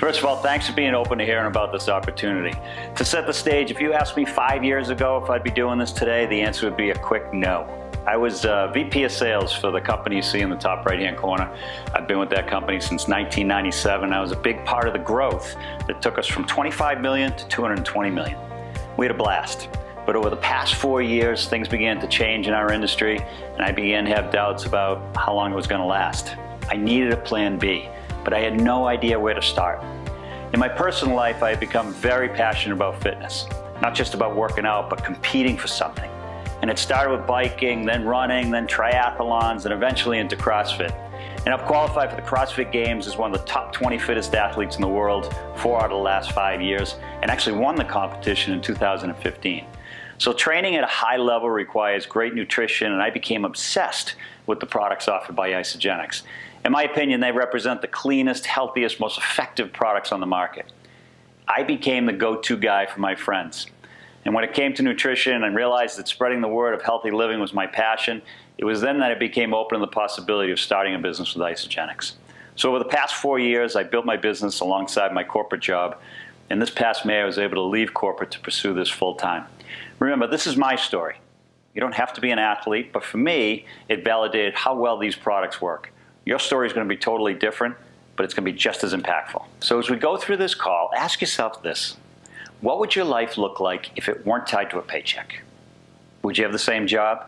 First of all, thanks for being open to hearing about this opportunity. To set the stage, if you asked me 5 years ago if I'd be doing this today, the answer would be a quick no. I was VP of sales for the company you see in the top right-hand corner. I've been with that company since 1997. I was a big part of the growth that took us from 25 million to 220 million. We had a blast. But over the past 4 years, things began to change in our industry, and I began to have doubts about how long it was going to last. I needed a plan B, but I had no idea where to start. In my personal life, I had become very passionate about fitness, not just about working out, but competing for something. And it started with biking, then running, then triathlons, and eventually into CrossFit. And I've qualified for the CrossFit Games as one of the top 20 fittest athletes in the world 4 out of the last 5 years, and actually won the competition in 2015. So training at a high level requires great nutrition, and I became obsessed with the products offered by Isagenix. In my opinion, they represent the cleanest, healthiest, most effective products on the market. I became the go-to guy for my friends. And when it came to nutrition and realized that spreading the word of healthy living was my passion, it was then that I became open to the possibility of starting a business with Isagenix. So over the past 4 years, I built my business alongside my corporate job. And this past May, I was able to leave corporate to pursue this full-time. Remember, this is my story. You don't have to be an athlete, but for me, it validated how well these products work. Your story is going to be totally different, but it's going to be just as impactful. So as we go through this call, ask yourself this. What would your life look like if it weren't tied to a paycheck? Would you have the same job?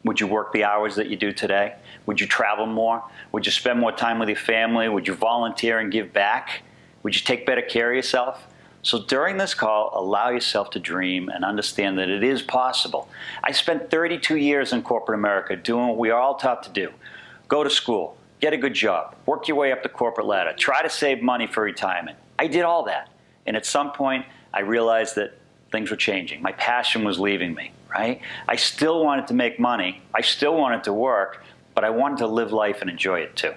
Would you work the hours that you do today? Would you travel more? Would you spend more time with your family? Would you volunteer and give back? Would you take better care of yourself? So during this call, allow yourself to dream and understand that it is possible. I spent 32 years in corporate America doing what we are all taught to do. Go to school, get a good job, work your way up the corporate ladder, try to save money for retirement. I did all that. And at some point, I realized that things were changing. My passion was leaving me, right? I still wanted to make money. I still wanted to work, but I wanted to live life and enjoy it too.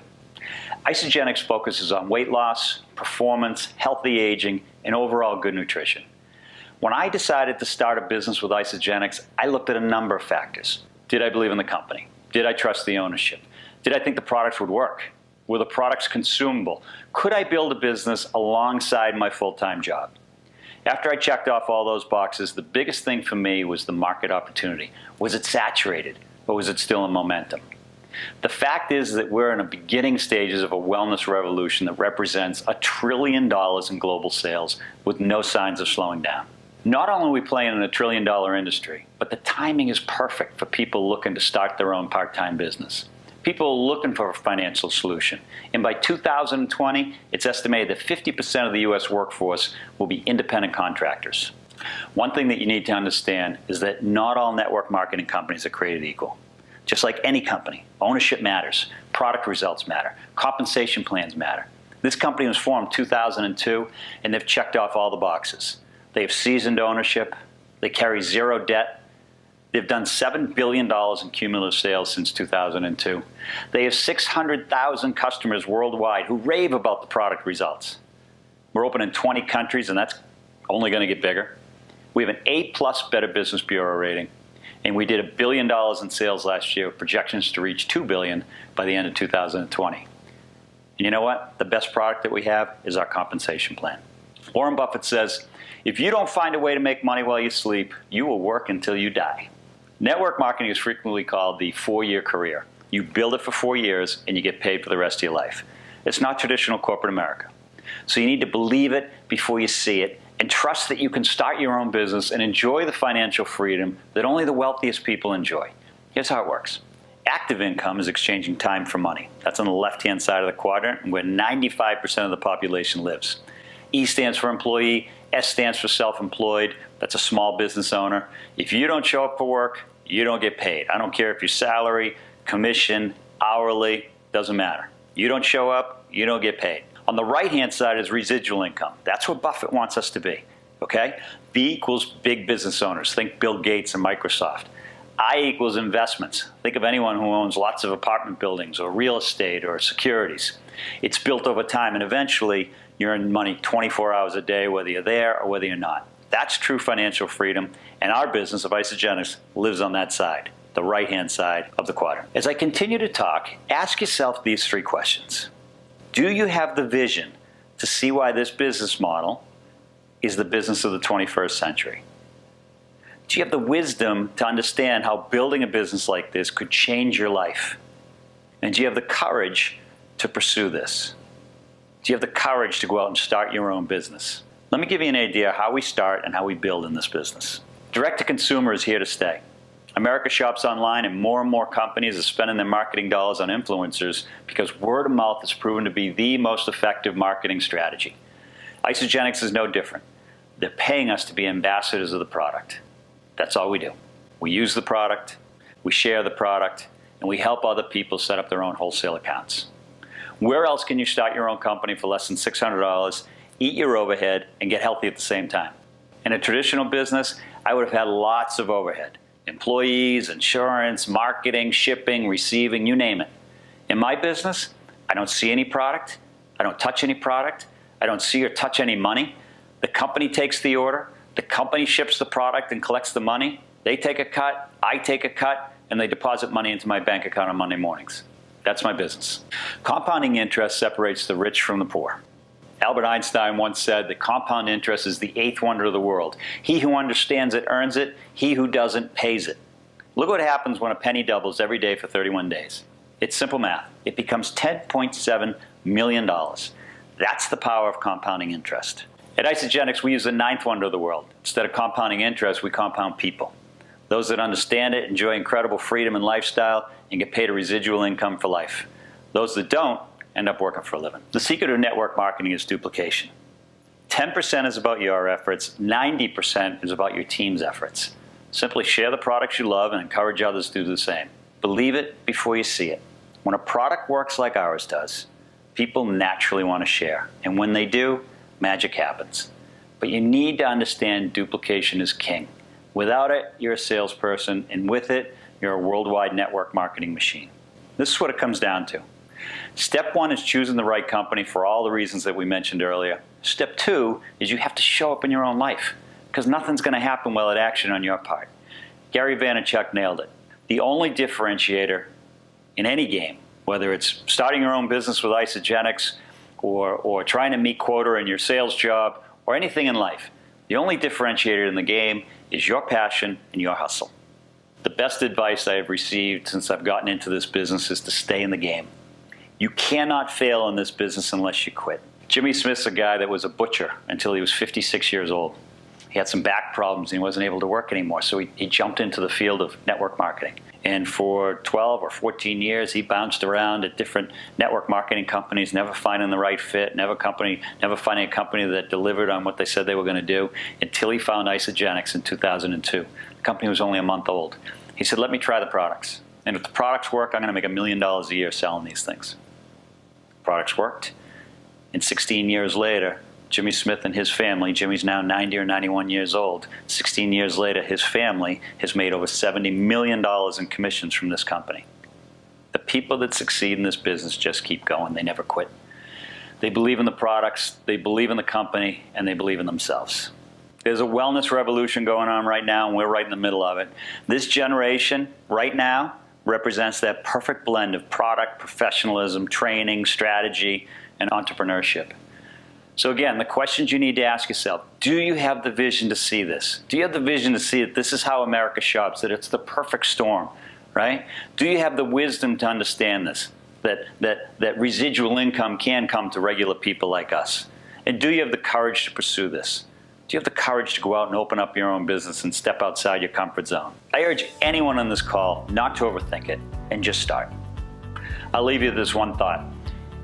Isagenix focuses on weight loss, performance, healthy aging, and overall good nutrition. When I decided to start a business with Isagenix, I looked at a number of factors. Did I believe in the company? Did I trust the ownership? Did I think the products would work? Were the products consumable? Could I build a business alongside my full-time job? After I checked off all those boxes, the biggest thing for me was the market opportunity. Was it saturated, or was it still in momentum? The fact is that we're in the beginning stages of a wellness revolution that represents $1 trillion in global sales with no signs of slowing down. Not only are we playing in a $1 trillion industry, but the timing is perfect for people looking to start their own part-time business. People are looking for a financial solution. And by 2020, it's estimated that 50% of the U.S. workforce will be independent contractors. One thing that you need to understand is that not all network marketing companies are created equal. Just like any company, ownership matters, product results matter, compensation plans matter. This company was formed in 2002, and they've checked off all the boxes. They have seasoned ownership, they carry zero debt, they've done $7 billion in cumulative sales since 2002. They have 600,000 customers worldwide who rave about the product results. We're open in 20 countries, and that's only going to get bigger. We have an A+ Better Business Bureau rating. And we did $1 billion in sales last year, with projections to reach $2 billion by the end of 2020. And you know what? The best product that we have is our compensation plan. Warren Buffett says, if you don't find a way to make money while you sleep, you will work until you die. Network marketing is frequently called the 4-year career. You build it for 4 years, and you get paid for the rest of your life. It's not traditional corporate America. So you need to believe it before you see it, and trust that you can start your own business and enjoy the financial freedom that only the wealthiest people enjoy. Here's how it works. Active income is exchanging time for money. That's on the left-hand side of the quadrant, where 95% of the population lives. E stands for employee, S stands for self-employed. That's a small business owner. If you don't show up for work, you don't get paid. I don't care if you're salary, commission, hourly, doesn't matter. You don't show up, you don't get paid. On the right-hand side is residual income. That's what Buffett wants us to be, okay? B equals big business owners. Think Bill Gates and Microsoft. I equals investments. Think of anyone who owns lots of apartment buildings or real estate or securities. It's built over time, and eventually you earn money 24 hours a day, whether you're there or whether you're not. That's true financial freedom, and our business of Isagenix lives on that side, the right-hand side of the quadrant. As I continue to talk, ask yourself these 3 questions. Do you have the vision to see why this business model is the business of the 21st century? Do you have the wisdom to understand how building a business like this could change your life? And do you have the courage to pursue this? Do you have the courage to go out and start your own business? Let me give you an idea how we start and how we build in this business. Direct-to-consumer is here to stay. America shops online, and more companies are spending their marketing dollars on influencers because word of mouth has proven to be the most effective marketing strategy. Isagenix is no different. They're paying us to be ambassadors of the product. That's all we do. We use the product, we share the product, and we help other people set up their own wholesale accounts. Where else can you start your own company for less than $600, eat your overhead, and get healthy at the same time? In a traditional business, I would have had lots of overhead. Employees, insurance, marketing, shipping, receiving, you name it. In my business, I don't see any product. I don't touch any product. I don't see or touch any money. The company takes the order. The company ships the product and collects the money. They take a cut, I take a cut, and they deposit money into my bank account on Monday mornings. That's my business. Compounding interest separates the rich from the poor. Albert Einstein once said that compound interest is the eighth wonder of the world. He who understands it earns it. He who doesn't pays it. Look what happens when a penny doubles every day for 31 days. It's simple math. It becomes $10.7 million. That's the power of compounding interest. At Isagenix, we use the ninth wonder of the world. Instead of compounding interest, we compound people. Those that understand it enjoy incredible freedom and lifestyle and get paid a residual income for life. Those that don't end up working for a living. The secret of network marketing is duplication. 10% is about your efforts, 90% is about your team's efforts. Simply share the products you love and encourage others to do the same. Believe it before you see it. When a product works like ours does, people naturally want to share. And when they do, magic happens. But you need to understand duplication is king. Without it, you're a salesperson, and with it, you're a worldwide network marketing machine. This is what it comes down to. Step one is choosing the right company for all the reasons that we mentioned earlier. Step two is you have to show up in your own life, because nothing's going to happen without action on your part. Gary Vaynerchuk nailed it. The only differentiator in any game, whether it's starting your own business with Isagenix or trying to meet quota in your sales job or anything in life, the only differentiator in the game is your passion and your hustle. The best advice I have received since I've gotten into this business is to stay in the game. You cannot fail in this business unless you quit. Jimmy Smith's a guy that was a butcher until he was 56 years old. He had some back problems and he wasn't able to work anymore, so he jumped into the field of network marketing. And for 12 or 14 years, he bounced around at different network marketing companies, never finding the right fit, never finding a company that delivered on what they said they were going to do, until he found Isagenix in 2002. The company was only a month old. He said, let me try the products. And if the products work, I'm going to make $1 million a year selling these things. Products worked. And 16 years later, Jimmy Smith and his family, Jimmy's now 90 or 91 years old, 16 years later, his family has made over $70 million in commissions from this company. The people that succeed in this business just keep going. They never quit. They believe in the products, they believe in the company, and they believe in themselves. There's a wellness revolution going on right now, and we're right in the middle of it. This generation, right now, represents that perfect blend of product, professionalism, training, strategy, and entrepreneurship. So again, the questions you need to ask yourself: do you have the vision to see this? Do you have the vision to see that this is how America shops, that it's the perfect storm, right? Do you have the wisdom to understand this, that residual income can come to regular people like us? And do you have the courage to pursue this? Do you have the courage to go out and open up your own business and step outside your comfort zone? I urge anyone on this call not to overthink it and just start. I'll leave you with this one thought.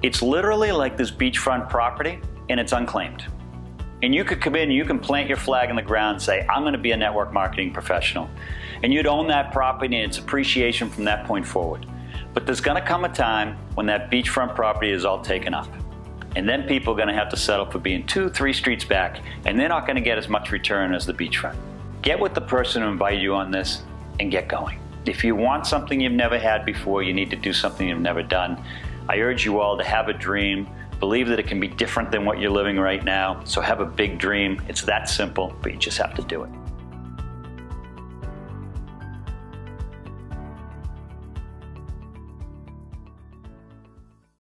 It's literally like this beachfront property, and it's unclaimed. And you could come in and you can plant your flag in the ground and say, I'm going to be a network marketing professional. And you'd own that property and its appreciation from that point forward. But there's going to come a time when that beachfront property is all taken up. And then people are going to have to settle for being 2-3 streets back, and they're not going to get as much return as the beachfront. Get with the person who invited you on this and get going. If you want something you've never had before, you need to do something you've never done. I urge you all to have a dream. Believe that it can be different than what you're living right now. So have a big dream. It's that simple, but you just have to do it.